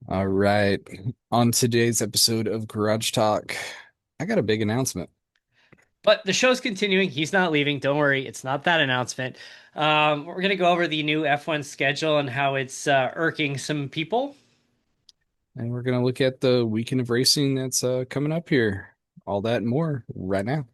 All right. On today's episode of Garage Talk, I got a big announcement. But the show's continuing. He's not leaving. Don't worry. It's not that announcement. We're going to go over the new F1 schedule and how it's irking some people. And we're going to look at the weekend of racing that's coming up here. All that and more right now.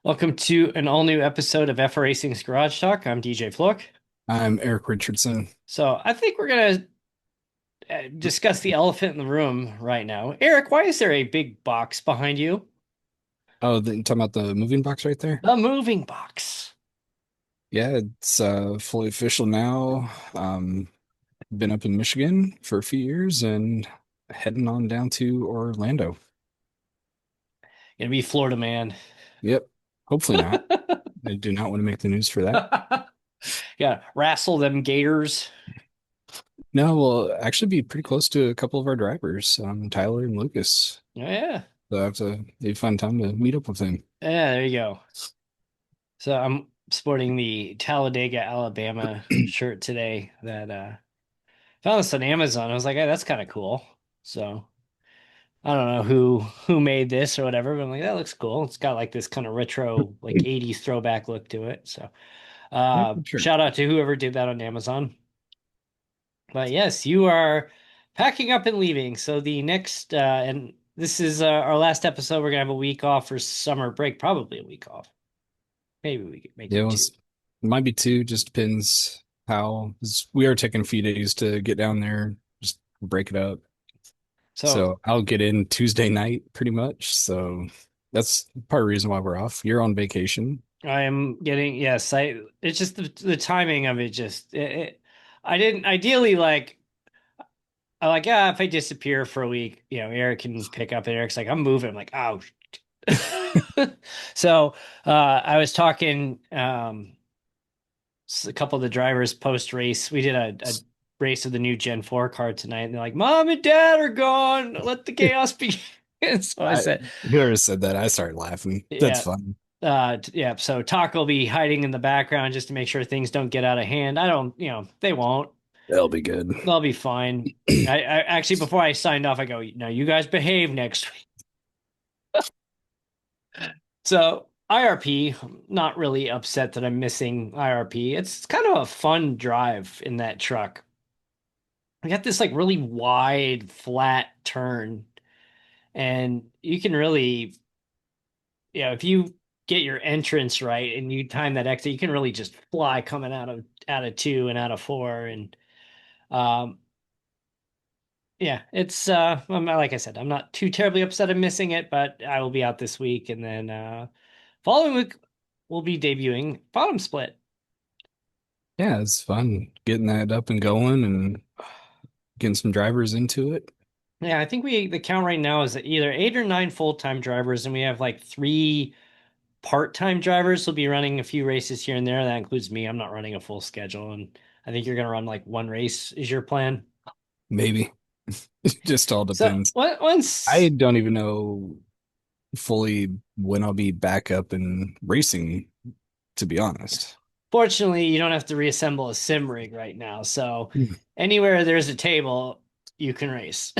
Welcome to an all new episode of F Racing's Garage Talk. I'm DJ Flook. I'm Eric Richardson. So I think we're going to discuss the elephant in the room right now. Eric, why is there a big box behind you? Oh, you talking about the moving box right there? The moving box. Yeah, it's fully official now. Been up in Michigan for a few years and heading on down to Orlando. Gonna be Florida man. Yep. Hopefully not. I do not want to make the news for that. Yeah, wrestle them gators. No, we'll actually be pretty close to a couple of our drivers, Tyler and Lucas. Yeah. So that's a fun time to meet up with him. Yeah, there you go. So I'm sporting the Talladega, Alabama shirt today that found this on Amazon. I was like, hey, that's kind of cool. So I don't know who made this or whatever, but I'm like, that looks cool. It's got like this kind of retro, like 80s throwback look to it. So Yeah, for sure. shout out to whoever did that on Amazon. But yes, you are packing up and leaving. So the next and this is our last episode. We're gonna have a week off for summer break, probably a week off. Maybe we could make Yeah, it well, two. might be two, just depends how, 'cause we are taking a few days to get down there, just break it up. So So I'll get in Tuesday night pretty much. So that's part of the reason why we're off. You're on vacation. I am getting, yes, I it's just the timing of it just I didn't ideally like I like if I disappear for a week, Eric can pick up and Eric's like, I'm moving. I'm like, oh. So I was talking a couple of the drivers post race. We did a race of the new Gen 4 car tonight, and they're like, Mom and Dad are gone. Let the chaos begin. So I I said, whoever said that, I started laughing. That's yeah, fun. yeah, so Talk will be hiding in the background just to make sure things don't get out of hand. I don't, they won't. That'll be good. They'll be fine. I actually before I signed off, I go, no, you guys behave next week. So IRP, not really upset that I'm missing IRP. It's kind of a fun drive in that truck. I got this like really wide, flat turn, and you can really, if you get your entrance right and you time that exit, you can really just fly coming out of two and out of four. And um, yeah, it's like I said, I'm not too terribly upset I'm missing it, but I will be out this week, and then following week we'll be debuting Bottom Split. Yeah, it's fun getting that up and going and getting some drivers into it. Yeah, I think the count right now is either 8 or 9 full-time drivers, and we have like 3 part-time drivers will be running a few races here and there. That includes me. I'm not running a full schedule, and I think you're going to run like one race is your plan. Maybe. It just all So depends. I once, don't even know fully when I'll be back up and racing, to be honest. fortunately, you don't have to reassemble a sim rig right now. So Hmm. anywhere there's a table, you can race.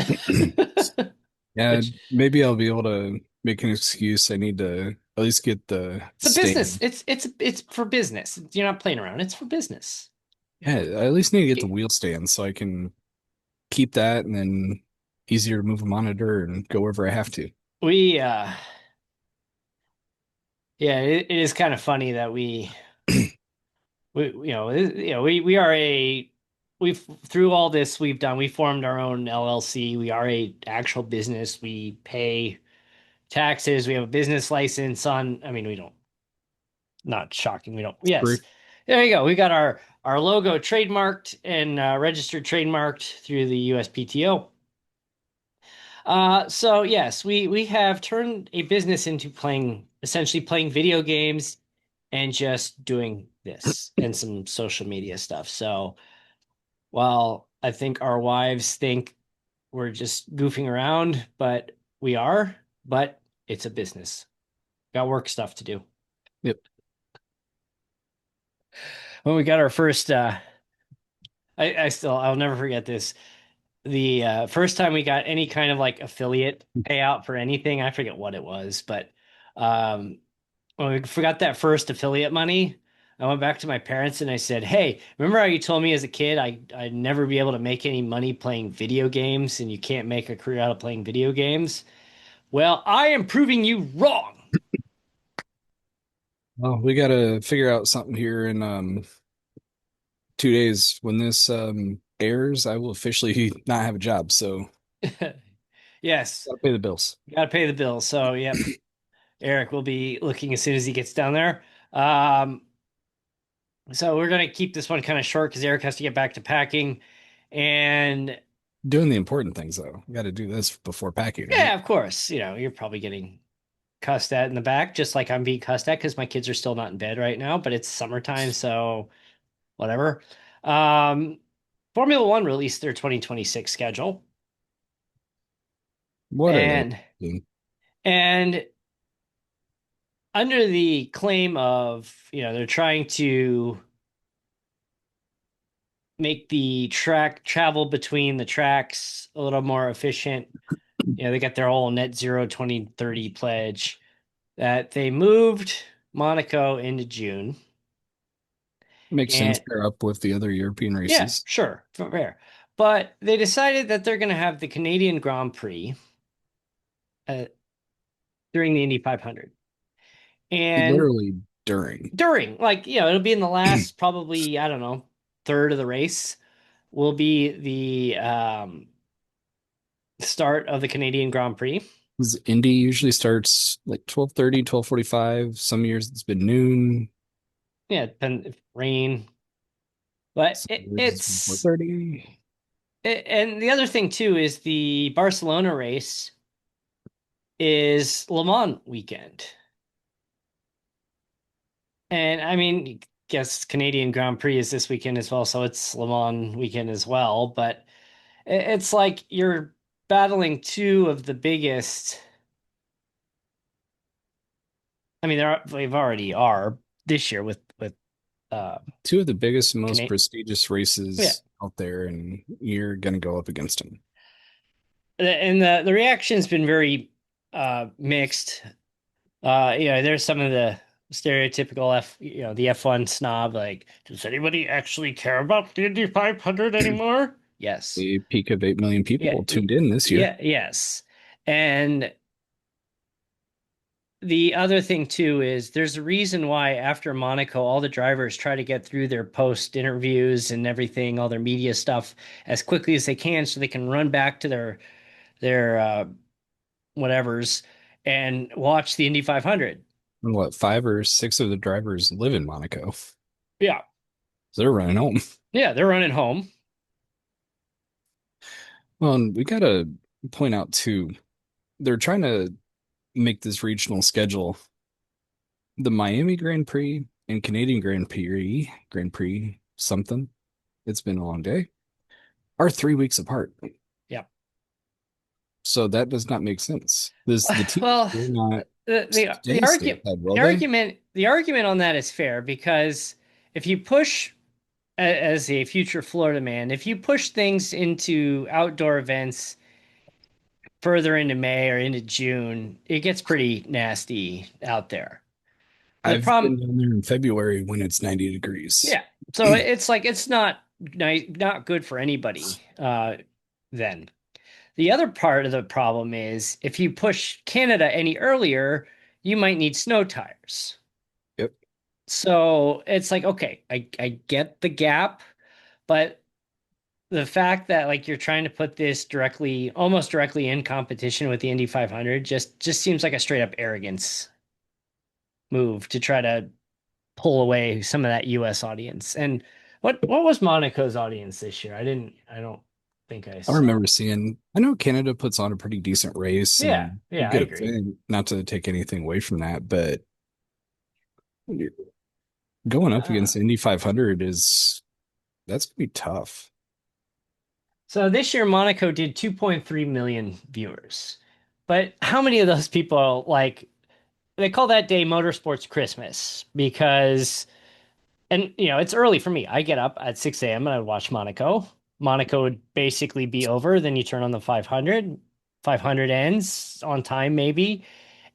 Yeah, Which maybe I'll be able to make an excuse. I need to at least get the it's a business. stand. It's for business. You're not playing around. It's for business. Yeah, I at least need to get the wheel stand so I can keep that and then easier to move a monitor and go wherever I have to. We yeah, it is kind of funny that we are we've through all this we formed our own LLC. We are a actual business. We pay taxes. We have a business license on. I mean, we don't. Not shocking. We don't. Yes, Great. there you go. We got our logo trademarked and registered trademarked through the USPTO. So yes, we have turned a business into essentially playing video games and just doing this and some social media stuff. So while I think our wives think we're just goofing around, but we are, but it's a business. Got work stuff to do. Yep. When we got our first I'll never forget this. The first time we got any kind of like affiliate payout for anything, I forget what it was, but um when we forgot that first affiliate money, I went back to my parents and I said, "Hey, remember how you told me as a kid I'd never be able to make any money playing video games and you can't make a career out of playing video games? Well, I am proving you wrong." Well, we got to figure out something here in 2 days. When this airs, I will officially not have a job, so Yes, gotta pay the bills. got to pay the bills. So, yep, Erik will be looking as soon as he gets down there. Um, so we're gonna keep this one kind of short because Erik has to get back to packing. And Doing the important things though. We got to do this before packing, right? yeah, of course, you're probably getting cussed at in the back, just like I'm being cussed at because my kids are still not in bed right now, but it's summertime, so whatever. Um, Formula One released their 2026 schedule, What are they and doing? and under the claim of, they're trying to make the track travel between the tracks a little more efficient. They got their whole net zero 2030 pledge that they moved Monaco into June. Makes sense. And Pair up with the other European yeah, races. sure, fair. But they decided that they're going to have the Canadian Grand Prix uh, during the Indy 500. And Literally during. during, like, it'll be in the last, probably, I don't know, third of the race will be the start of the Canadian Grand Prix. 'Cause Indy usually starts like 12:30, 12:45. Some years it's been noon. Yeah, depend if rain. But Some years it's been 4:30. and the other thing too is the Barcelona race is Le Mans weekend. And I mean, I guess Canadian Grand Prix is this weekend as well, so it's Le Mans weekend as well. But it's like you're battling two of the biggest. I mean, they've already are this year with uh Two of the biggest, most Canadian. prestigious Yeah, races out there, and you're gonna go up against them. and the reaction's been very mixed. There's some of the stereotypical the F1 snob, like, does anybody actually care about the Indy 500 anymore? Yes. The peak of 8 million Yeah, people tuned in this year. yeah, yes. And the other thing too is there's a reason why after Monaco, all the drivers try to get through their post interviews and everything, all their media stuff as quickly as they can so they can run back to their whatevers and watch the Indy 500. And what, 5 or 6 of the drivers live in Monaco. So Yeah. they're running home. Yeah, they're running home. Well, and we gotta point out too, they're trying to make this regional schedule. The Miami Grand Prix and Canadian Grand Prix, something. It's been a long day, are 3 weeks apart. Yeah. So that does not make sense. The teams Well, will not the stay argument stateside, will the they? argument the argument on that is fair because if you push as a future Florida man, if you push things into outdoor events further into May or into June, it gets pretty nasty out there. The I've problem, been down there in February when it's 90 degrees. yeah. So it's like it's not nice, not good for anybody. Then the other part of the problem is if you push Canada any earlier, you might need snow tires. Yep. So it's like, okay, I get the gap, but the fact that like you're trying to put this almost directly in competition with the Indy 500 just seems like a straight up arrogance move to try to pull away some of that US audience. And what was Monaco's audience this year? I don't think I I saw. remember seeing, I know Canada puts on a pretty decent race Yeah, and a yeah, I good agree. event, not to take anything away from that, but going up Uh, against Indy 500 that's gonna be tough. So this year, Monaco did 2.3 million viewers. But how many of those people like they call that day Motorsports Christmas because, and it's early for me. I get up at 6 a.m. and I watch Monaco. Monaco would basically be over. Then you turn on the 500. 500 ends on time, maybe.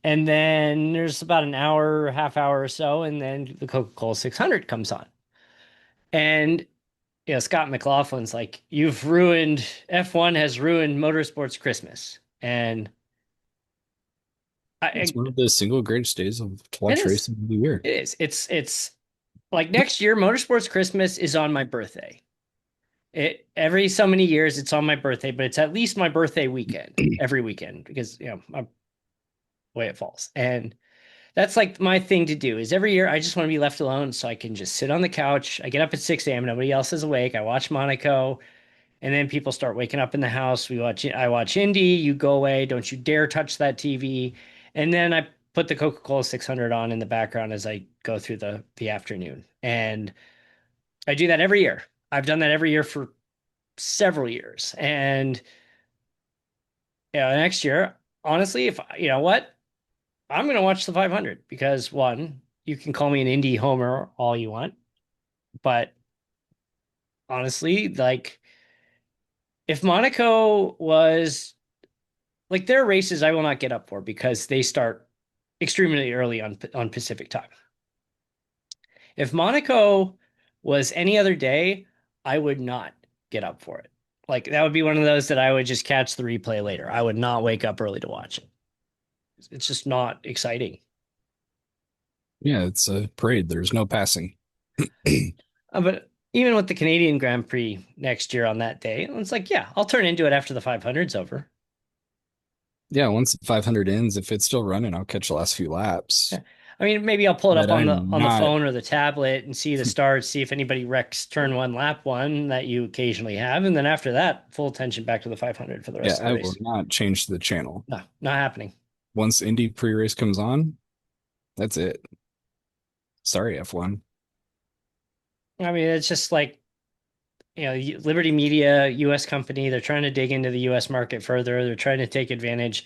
And then there's about an hour, half hour or so. And then the Coca-Cola 600 comes on. And Scott McLaughlin's like, you've ruined F1 has ruined motorsports Christmas. And It's I one of the single greatest days to it watch is. racing of the year. It is. It's like next year, motorsports Christmas is on my birthday. It every so many years it's on my birthday, but it's at least my birthday weekend, every weekend, because my way it falls. And that's like my thing to do is every year I just want to be left alone so I can just sit on the couch. I get up at 6 a.m. Nobody else is awake. I watch Monaco. And then people start waking up in the house. I watch Indy. You go away. Don't you dare touch that TV. And then I put the Coca-Cola 600 on in the background as I go through the afternoon. And I do that every year. I've done that every year for several years. And next year, honestly, if you know what, I'm going to watch the 500 because one, you can call me an Indy homer all you want, but honestly, like if Monaco was like there are races I will not get up for because they start extremely early on Pacific time. If Monaco was any other day, I would not get up for it. Like that would be one of those that I would just catch the replay later. I would not wake up early to watch it. It's just not exciting. Yeah, it's a parade. There's no passing. But even with the Canadian Grand Prix next year on that day, it's like, yeah, I'll turn into it after the 500's over. Yeah, once the 500 ends, if it's still running, I'll catch the last few laps. Yeah. I mean, maybe I'll pull it up But on the I'm on the not, phone or the tablet and see the starts, see if anybody wrecks turn one, lap one that you occasionally have, and then after that, full attention back to the 500 for the yeah, rest of the I will race. not change the channel. No, not happening. Once Indy pre-race comes on, that's it. Sorry, F1. I mean, it's just like Liberty Media, U.S. company, they're trying to dig into the U.S. market further. They're trying to take advantage.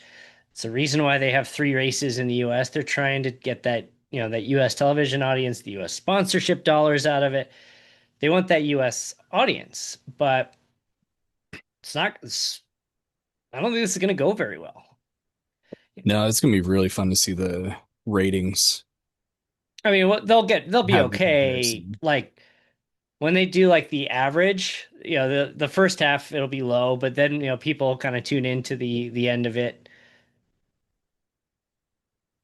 It's the reason why they have three races in the U.S. They're trying to get that U.S. television audience, the U.S. sponsorship dollars out of it. They want that U.S. audience, but it's not. I don't think this is going to go very well. No, it's gonna be really fun to see the ratings I mean, what they'll be have the okay. comparison. Like when they do like the average, the first half it'll be low, but then people kind of tune into the end of it.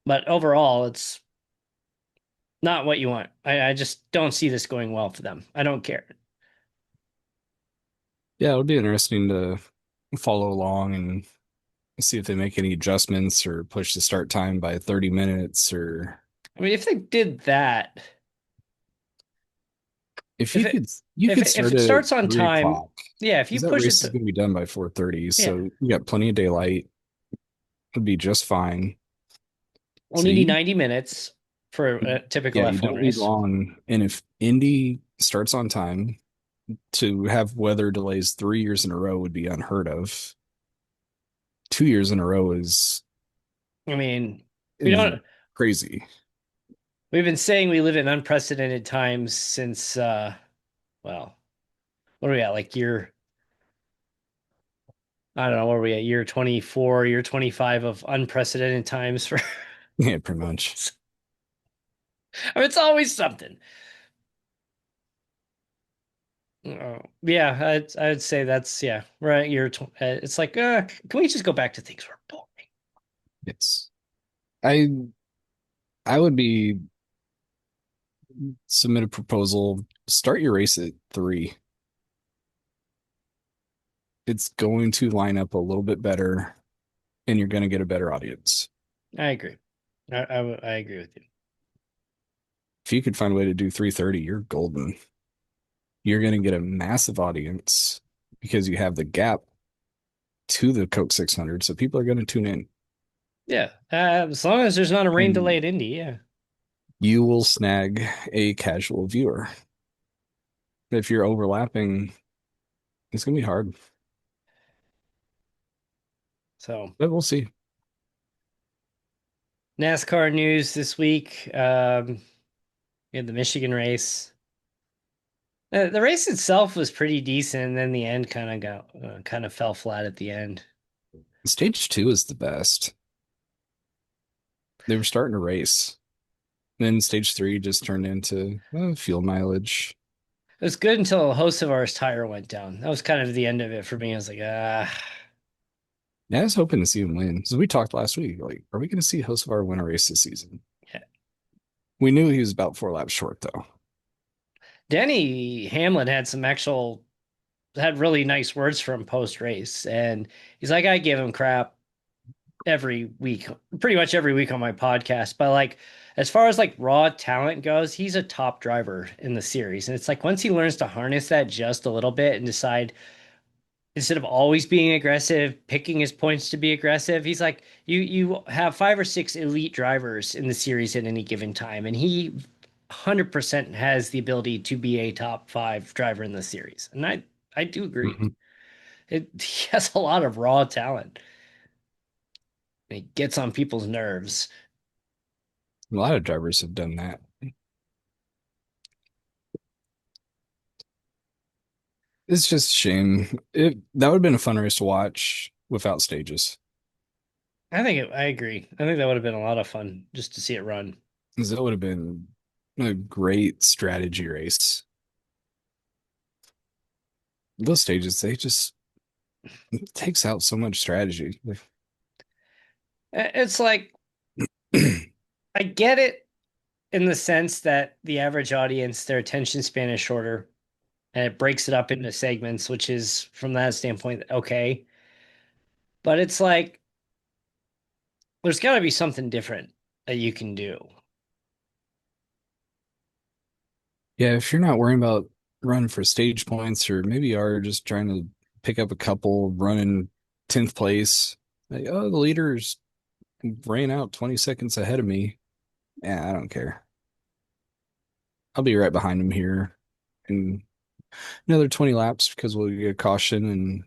But overall, it's not what you want. I just don't see this going well for them. I don't care. Yeah, it'll be interesting to follow along and see if they make any adjustments or push the start time by 30 minutes or I mean, if they did that, if if you it could you if could it, if start it at starts on three time, o'clock yeah, if you because that push it race is to going to be done by 4:30. yeah, So you got plenty of daylight. It'd be just fine. So only need you 90 minutes for a typical yeah, you F1 don't need race. long. And if Indy starts on time, to have weather delays 3 years in a row would be unheard of. 2 years in a row I mean, we is don't crazy. we've been saying we live in unprecedented times since well, what are we at? Like year I don't know, where are we at? Year 24, year 25 of unprecedented times for Yeah, pretty much. I mean, it's always something. Yeah, I'd say that's yeah, right. It's like, can we just go back to things were boring? It's I I would be submit a proposal. Start your race at 3. It's going to line up a little bit better, and you're going to get a better audience. I agree. I agree with you. If you could find a way to do 3:30, you're golden. You're going to get a massive audience because you have the gap to the Coke 600, so people are going to tune in, Yeah, as long as there's not a rain delay and at Indy, yeah. you will snag a casual viewer. If you're overlapping, it's going to be hard. So But we'll see. NASCAR news this week. We had the Michigan race. The race itself was pretty decent, and then the end kind of fell flat at the end. Stage two is the best. They were starting to race. Then stage three just turned into fuel mileage. It was good until Hocevar's tire went down. That was kind of the end of it for me. I was like, ah. Yeah, I was hoping to see him win. So we talked last week, like, are we going to see Hocevar win a race this season? Yeah. We knew he was about 4 laps short, though. Denny Hamlin had really nice words for him post race, and he's like, I give him crap every week, pretty much every week on my podcast. But like, as far as like raw talent goes, he's a top driver in the series, and it's like once he learns to harness that just a little bit and decide instead of always being aggressive, picking his points to be aggressive, he's like, you have 5 or 6 elite drivers in the series at any given time, and he 100% has the ability to be a top 5 driver in the series. And I do agree. Mhm. He has a lot of raw talent. He gets on people's nerves. A lot of drivers have done that. It's just a shame. That would have been a fun race to watch without stages. I agree. I think that would have been a lot of fun just to see it run. 'Cause it would have been a great strategy race. Those stages, they just it takes out so much strategy. It's like I get it in the sense that the average audience, their attention span is shorter and it breaks it up into segments, which is from that standpoint, okay. But it's like there's got to be something different that you can do. Yeah, if you're not worrying about running for stage points, or maybe you are just trying to pick up a couple running 10th place, like, oh, the leaders ran out 20 seconds ahead of me. Yeah, I don't care. I'll be right behind him here in another 20 laps because we'll get a caution and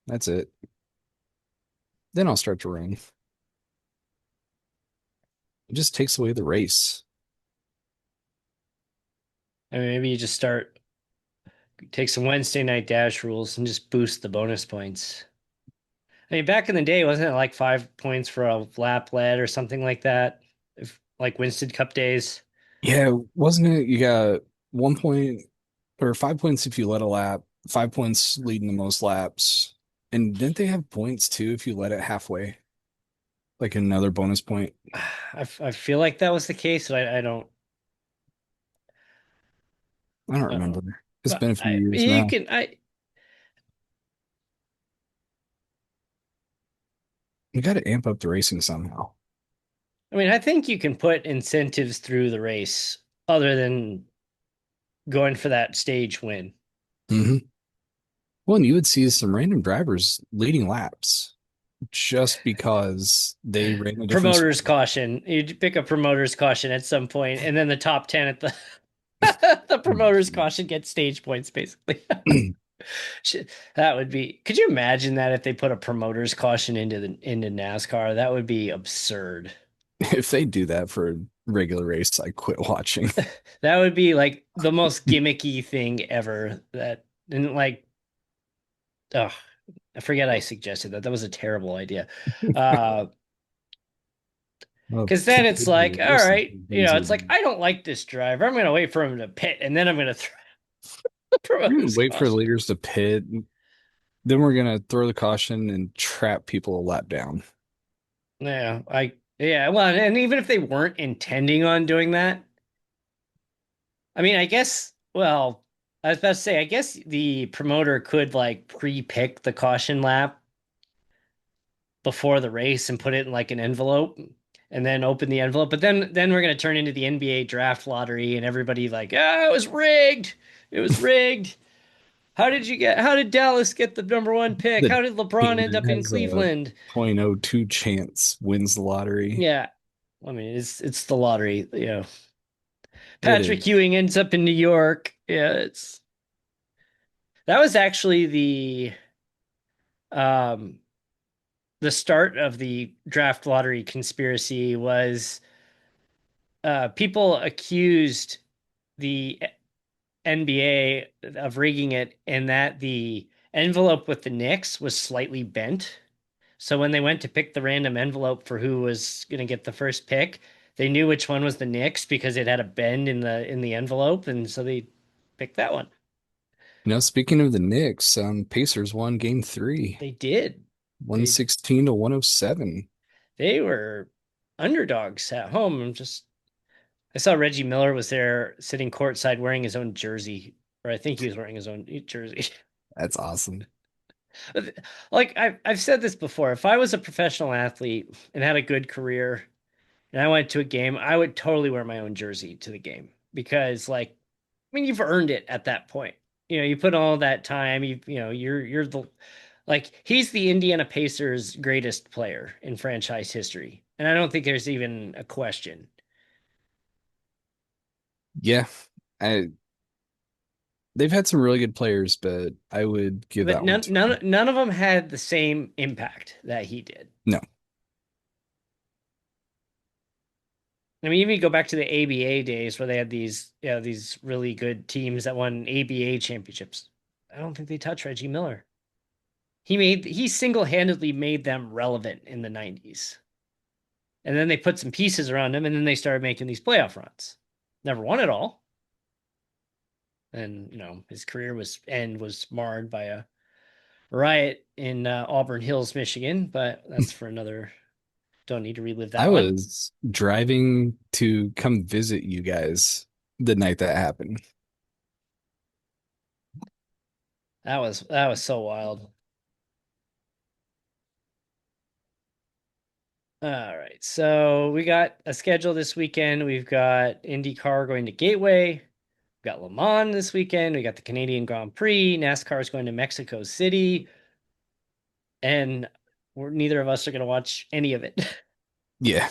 that's it. Then I'll start to run. It just takes away the race. I mean, maybe you just take some Wednesday night dash rules and just boost the bonus points. I mean, back in the day, wasn't it like 5 points for a lap led or something like that? If like Winston Cup days. Yeah, wasn't it? You got 1 point or 5 points if you let a lap, 5 points leading the most laps. And didn't they have points too if you let it halfway? Like another bonus point? I feel like that was the case, but I don't. I don't Uh, remember. It's but been a few I years you now. can You got to amp up the racing somehow. I mean I think you can put incentives through the race other than going for that stage win. Hmm. Well, and you would see some random drivers leading laps just because they ran a different Promoter's strategy. caution. You pick a promoter's caution at some point, and then the top 10 at the the promoter's caution gets stage points basically. That would be. Could you imagine that if they put a promoter's caution into NASCAR? That would be absurd. If they do that for a regular race, I quit watching. That would be like the most gimmicky thing ever. That and like, oh, I forget I suggested that. That was a terrible idea. Uh, Well, because then can't it's wait to like, all listen right, to things it's like I don't like this driver. I'm gonna wait for him to pit, and then I'm gonna throw we're gonna promoter's wait for the caution. leaders to pit. Then we're gonna throw the caution and trap people a lap down. Yeah. Well, and even if they weren't intending on doing that, I mean, I guess. Well, I was about to say, I guess the promoter could like pre-pick the caution lap before the race and put it in like an envelope and then open the envelope. But then we're gonna turn into the NBA draft lottery and everybody like, ah, it was rigged. It was rigged. How did Dallas get the number one pick? The How did LeBron team end that up in has a zero Cleveland? point zero 0.02 chance wins the lottery. Yeah. I mean, it's the lottery. It Patrick is. Ewing ends up in New York. Yeah, it's that was actually the um the start of the draft lottery conspiracy was people accused the NBA of rigging it, and that the envelope with the Knicks was slightly bent. So when they went to pick the random envelope for who was going to get the first pick, they knew which one was the Knicks because it had a bend in the envelope, and so they picked that one. Speaking of the Knicks, Pacers won game three, They did. They 116 to 107. they were underdogs at home. I saw Reggie Miller was there sitting courtside wearing his own jersey, or I think he was wearing his own jersey. That's awesome. Like I've said this before, if I was a professional athlete and had a good career and I went to a game, I would totally wear my own jersey to the game because like I mean you've earned it at that point. You put all that time, you're the like he's the Indiana Pacers greatest player in franchise history. And I don't think there's even a question. Yeah, I they've had some really good players, but I would give But that one none to none him. none of them had the same impact that he did. No. I mean, even you go back to the ABA days where they had these really good teams that won ABA championships. I don't think they touched Reggie Miller. He single-handedly made them relevant in the 90s. And then they put some pieces around him and then they started making these playoff runs. Never won it all. And, his career was marred by a riot in Auburn Hills, Michigan, but that's for another don't need to relive I that one. was driving to come visit you guys the night that happened. That was so wild. All right. So we got a schedule this weekend. We've got IndyCar going to Gateway. We've got Le Mans this weekend. We got the Canadian Grand Prix. NASCAR is going to Mexico City. And neither of us are going to watch any of it. Yeah,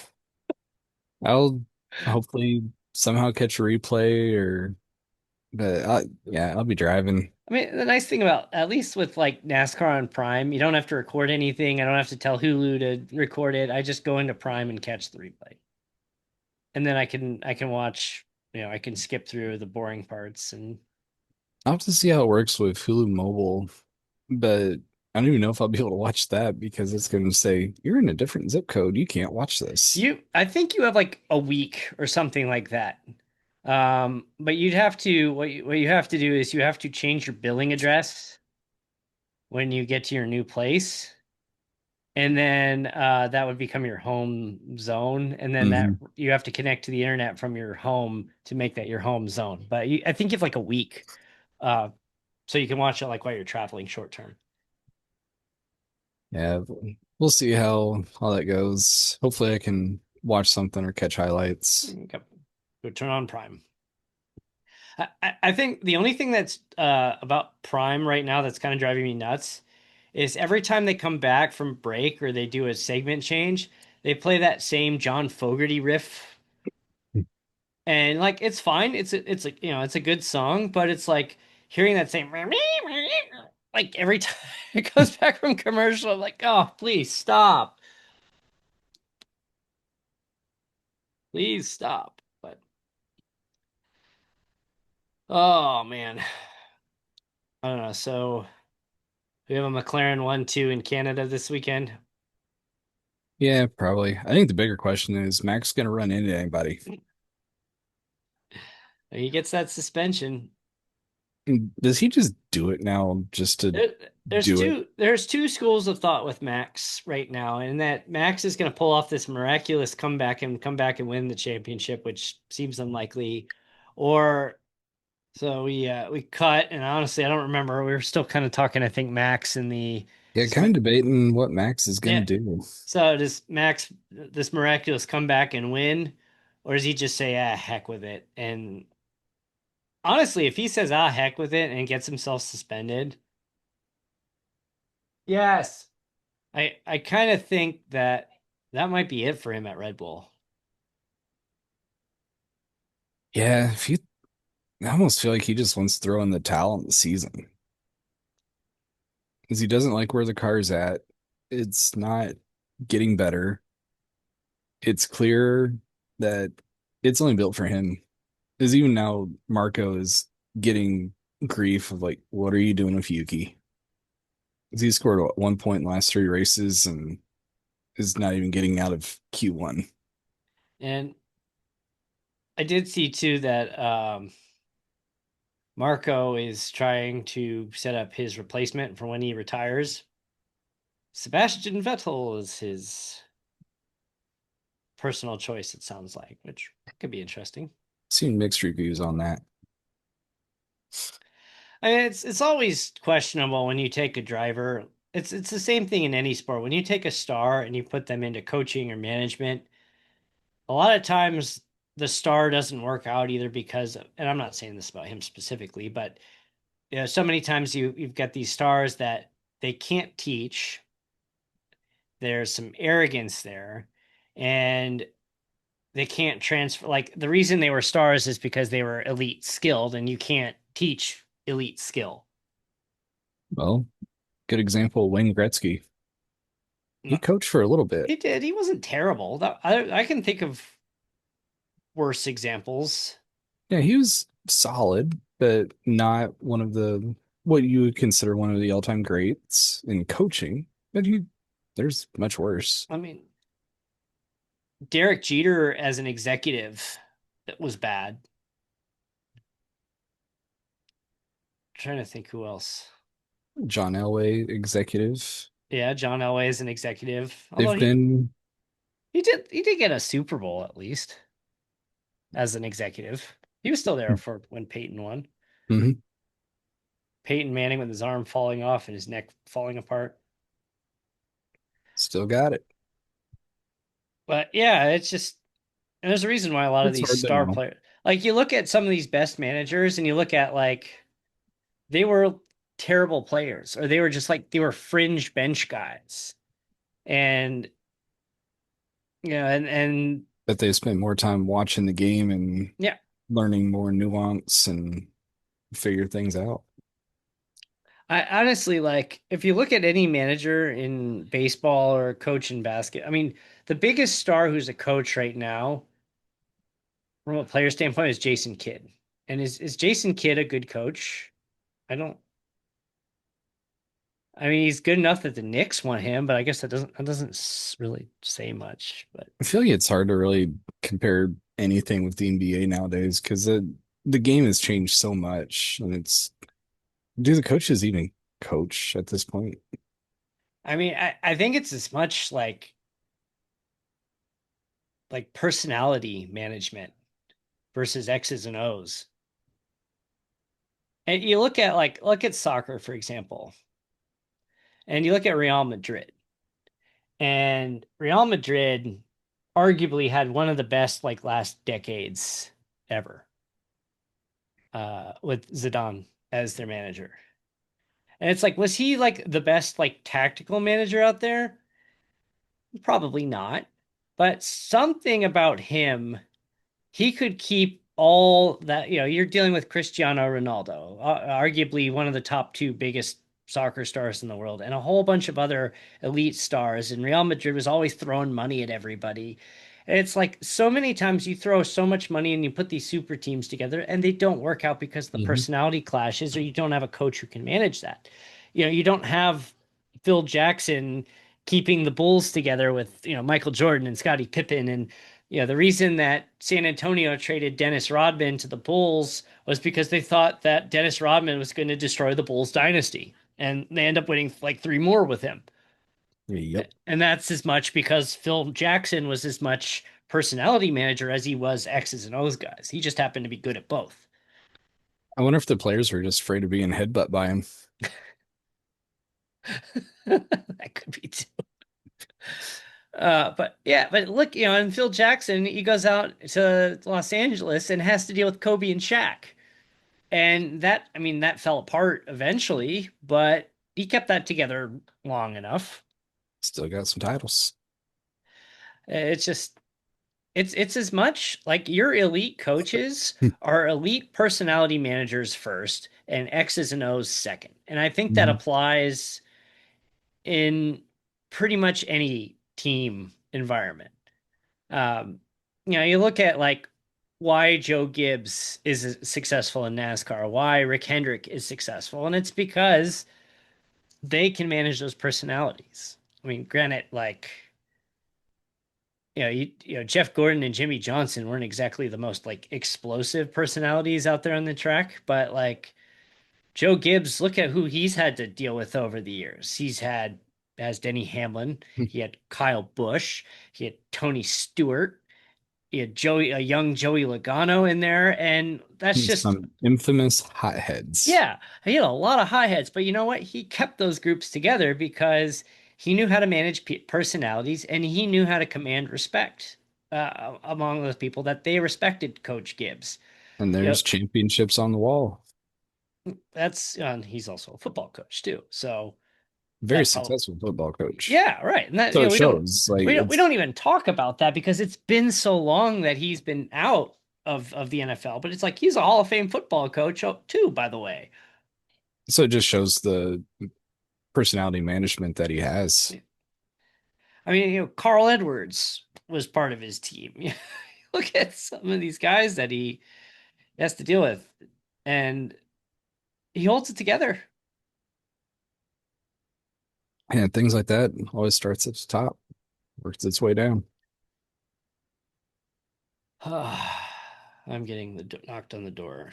I'll hopefully somehow catch a replay yeah, I'll be driving. I mean, the nice thing about, at least with like NASCAR on Prime, you don't have to record anything. I don't have to tell Hulu to record it. I just go into Prime and catch the replay. And then I can watch, I can skip through the boring parts and I'll have to see how it works with Hulu Mobile, but I don't even know if I'll be able to watch that because it's going to say you're in a different zip code. You can't watch this. I think you have like a week or something like that. But you'd have to what you have to do is you have to change your billing address when you get to your new place. And then that would become your home zone. And then that Hmm. you have to connect to the internet from your home to make that your home zone. But I think you have like a week. Uh, so you can watch it like while you're traveling short term. Yeah, we'll see how that goes. Hopefully, I can watch something or catch highlights. Go turn on Prime. I think the only thing that's about Prime right now that's kind of driving me nuts is every time they come back from break or they do a segment change, they play that same John Fogerty riff, and like it's fine. It's a good song, but it's like hearing that same like every time it goes back from commercial. I'm like, oh, please stop, please stop. But oh man, I don't know. So we have a McLaren 1-2 in Canada this weekend. Yeah, probably. I think the bigger question is Max going to run into anybody? He gets that suspension. Does he just do it now just to There, there's do it? two schools of thought with Max right now, and that Max is going to pull off this miraculous comeback and come back and win the championship, which seems unlikely. Or so we cut, and honestly, I don't remember. We were still kind of talking. I think Max in the Yeah, kind of debating what Max is going yeah. to do. So does Max this miraculous comeback and win, or does he just say ah heck with it? And honestly, if he says ah heck with it and gets himself suspended, yes. I kind of think that that might be it for him at Red Bull. Yeah, if you, I almost feel like he just wants to throw in the towel on the season because he doesn't like where the car's at. It's not getting better. It's clear that it's only built for him. Is even now Marco is getting grief of like, what are you doing with Yuki? 'Cause he scored what, 1 point in the last three races and is not even getting out of Q1. And I did see too that Marco is trying to set up his replacement for when he retires. Sebastian Vettel is his personal choice, it sounds like, which could be interesting. Seen mixed reviews on that. I mean, it's always questionable when you take a driver. It's the same thing in any sport. When you take a star and you put them into coaching or management, a lot of times the star doesn't work out either because of, and I'm not saying this about him specifically, but so many times you've got these stars that they can't teach. There's some arrogance there, and they can't transfer. Like the reason they were stars is because they were elite skilled, and you can't teach elite skill. Well, good example, Wayne Gretzky. He No, coached for a little bit. he did. He wasn't terrible. I can think of worse examples. Yeah, he was solid, but not one of the what you would consider one of the all-time greats in coaching. But there's much worse. I mean, Derek Jeter as an executive that was bad. I'm trying to think who else. John Elway, executive. Yeah, John Elway is an executive. Although They've been he did get a Super Bowl at least as an executive. He was still there for when Peyton won. mhm, Peyton Manning with his arm falling off and his neck falling apart. still got it. But yeah, it's just and there's a reason why a lot of It's these hard to star know. players like you look at some of these best managers and you look at like they were terrible players or they were just like they were fringe bench guys. And and That they spent more time watching the game and yeah, learning more nuance and figure things out. I honestly like if you look at any manager in baseball or a coach in basket, I mean, the biggest star who's a coach right now from a player standpoint is Jason Kidd. And is Jason Kidd a good coach? I don't I mean, he's good enough that the Knicks want him, but I guess that doesn't really say much. But I feel like it's hard to really compare anything with the NBA nowadays because the game has changed so much, and it's do the coaches even coach at this point? I mean, I think it's as much like personality management versus X's and O's. And you look at soccer, for example, and you look at Real Madrid. And Real Madrid arguably had one of the best like last decades ever, with Zidane as their manager. And it's like, was he like the best like tactical manager out there? Probably not. But something about him, he could keep all that, you're dealing with Cristiano Ronaldo, arguably one of the top two biggest soccer stars in the world, and a whole bunch of other elite stars. And Real Madrid was always throwing money at everybody. And it's like so many times you throw so much money and you put these super teams together and they don't work out because the Hmm. personality clashes or you don't have a coach who can manage that. You don't have Phil Jackson keeping the Bulls together with, Michael Jordan and Scottie Pippen and the reason that San Antonio traded Dennis Rodman to the Bulls was because they thought that Dennis Rodman was going to destroy the Bulls dynasty. And they end up winning like three more with him. Yep. And that's as much because Phil Jackson was as much personality manager as he was X's and O's guys. He just happened to be good at both. I wonder if the players were just afraid of being headbutt by him. That could be too. But yeah, but look, and Phil Jackson, he goes out to Los Angeles and has to deal with Kobe and Shaq. And that, I mean, that fell apart eventually, but he kept that together long enough. Still got some titles. It's just, it's as much like your elite coaches are elite personality managers first and X's and O's second. And I think that Mhm. applies in pretty much any team environment. Um, you look at like why Joe Gibbs is successful in NASCAR, why Rick Hendrick is successful, and it's because they can manage those personalities. I mean, granted, like Jeff Gordon and Jimmy Johnson weren't exactly the most like explosive personalities out there on the track, but like Joe Gibbs, look at who he's had to deal with over the years. He's had as Denny Hamlin, he had Kyle Busch, he had Tony Stewart, he had a young Joey Logano in there, and that's just Some infamous hotheads. yeah, he had a lot of high heads, but you know what? He kept those groups together because he knew how to manage personalities and he knew how to command respect among those people that they respected Coach Gibbs. And You know, there's championships on the wall. that's he's also a football coach too, so Very that probably successful football coach. yeah, right. And that So it shows like we it's don't even talk about that because it's been so long that he's been out of the NFL. But it's like he's a Hall of Fame football coach too, by the way. so it just shows the personality management that he has. I mean, Carl Edwards was part of his team. Look at some of these guys that he has to deal with, and he holds it together. And things like that always starts at the top, works its way down. I'm getting knocked on the door.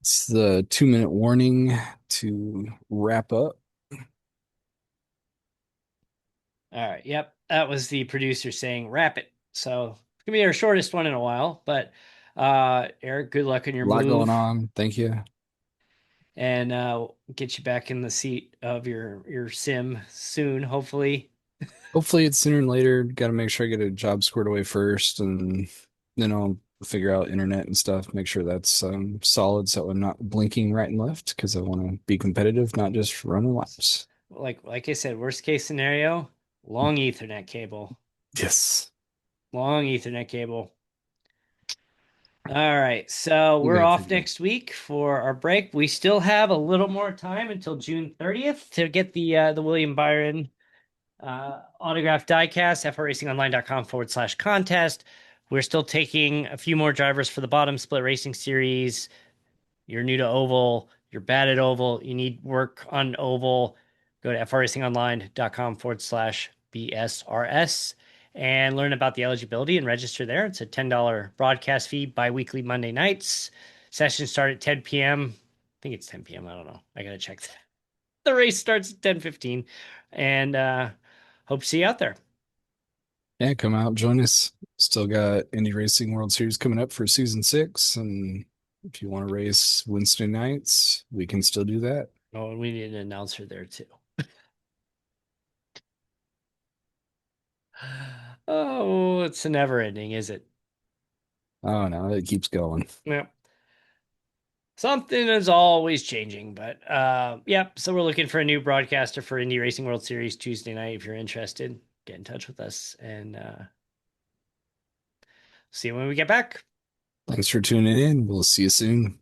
It's the 2 minute warning to wrap up. All right. Yep. That was the producer saying wrap it. So it's gonna be our shortest one in a while. But Eric, good luck on your A lot going move on. Thank you. and get you back in the seat of your sim soon, hopefully. Hopefully it's sooner than later. Got to make sure I get a job squared away first, and then I'll figure out internet and stuff. Make sure that's solid, so I'm not blinking right and left because I want to be competitive, not just running laps. Like I said, worst case scenario, long Ethernet cable. Yes. Long Ethernet cable. All right, so I'm we're gonna off figure it next week for our break. We still have a little more time until June 30th to get the William Byron autograph diecast, fracingonline.com/contest. We're still taking a few more drivers for the bottom split racing series. You're new to oval, you're bad at oval, you need work on oval. Go to fracingonline.com/BSRS and learn about the eligibility and register there. It's a $10 broadcast fee bi-weekly Monday nights. Sessions start at 10 p.m. I think it's 10 p.m. I don't know. I got to check that. The race starts at 10:15 and hope to see you out there. Yeah, come out, join us. Still got Indy Racing World Series coming up for season 6, and if you want to race Wednesday nights, we can still do that. Oh, and we need an announcer there too. Oh, it's never ending, is it? Oh no, it keeps going. Yeah. Something is always changing, but yep. So we're looking for a new broadcaster for Indy Racing World Series Tuesday night. If you're interested, get in touch with us and see you when we get back. Thanks for tuning in. We'll see you soon.